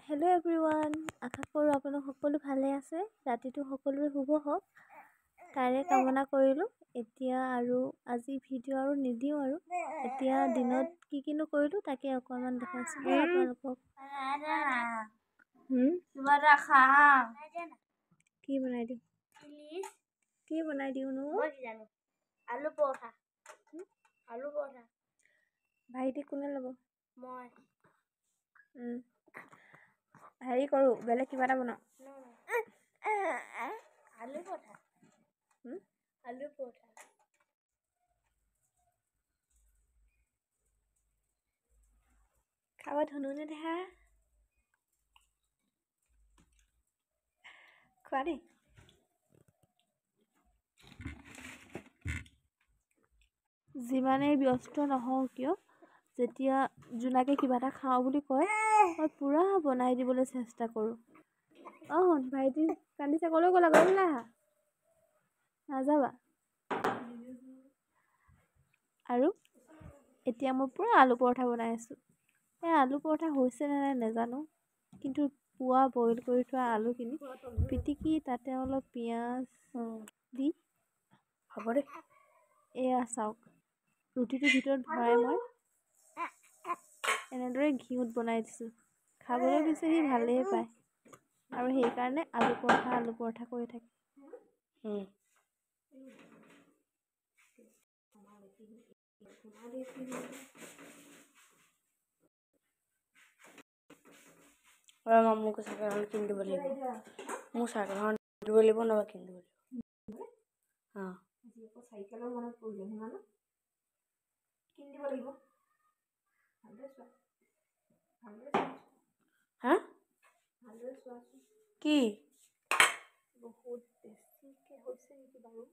Hello' everyone, আশা কৰোঁ আপোনালোক সকলো ভালে আছে। ৰাতিটো সকলোৰে শুভ হওক তাৰে কামনা কৰিলোঁ। এতিয়া আৰু আজি ভিডিঅ' আৰু নিদিওঁ আৰু এতিয়া দিনত কি কৰিলোঁ তাকে অকণমান দেখাইছোঁ আপোনালোকক। কি বনাই দিওঁ কি বনাই দিওঁনো? আলু পৰঠা। আলু পৰঠা ভাইটি কোনে ল'ব? মই হেৰি কৰোঁ, বেলেগ কিবা এটা বনাওঁ। আলু পৰঠা। আলু পৰঠা খাব ধুনুনে দেহা খোৱা দেই। যিমানেই ব্যস্ত নহওঁ কিয়, যেতিয়া জোনাকে কিবা এটা খাওঁ বুলি কয় মই পূৰা বনাই দিবলৈ চেষ্টা কৰোঁ। ভাইটি কান্দিছে, ক'লৈ গ'লা? গ'লা নাযাবা। আৰু এতিয়া মই পূৰা আলু পৰঠা বনাই আছোঁ। এই আলু পৰঠা হৈছে নে নাই নাজানো, কিন্তু পুৱা বইল কৰি থোৱা আলুখিনি পিটিকি তাতে অলপ পিঁয়াজ দি হ'ব দে। এয়া চাওক, ৰুটিটোৰ ভিতৰত ভৰাই মই এনেদৰে ঘিউত বনাই দিছোঁ। খাবলৈ দিছে সি ভালেই পায় আৰু সেইকাৰণে আলু পৰঠা কৰি থাকে। মোক চাইকেলখন কিনি দিব লাগিব। মোৰ চাইকেলখন দিব লাগিব, নহ'বা কিনি দিব লাগিব। চাইকেলৰ মনত পৰিলে সিমান কিনি দিব লাগিব। হা কি বহুত বেছিকে হৈছে নেকি বাৰু?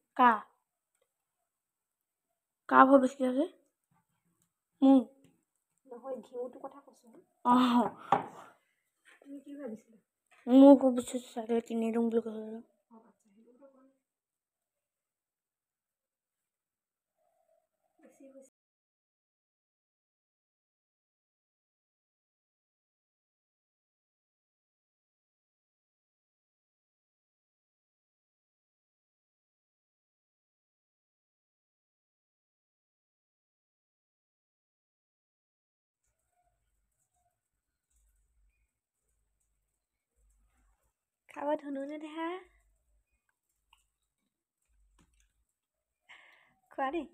কাৰ বহুত বেছিকে হৈছে? নহয়, ঘিউটোৰ কথা কৈছোঁ। তুমি কি ভাবিছিলা? মোক ভাবিছোঁ চাইকেল কিনি দিম বুলি কৈছিলোঁ। খাব ধুনুনে দেহা খোৱা দেই।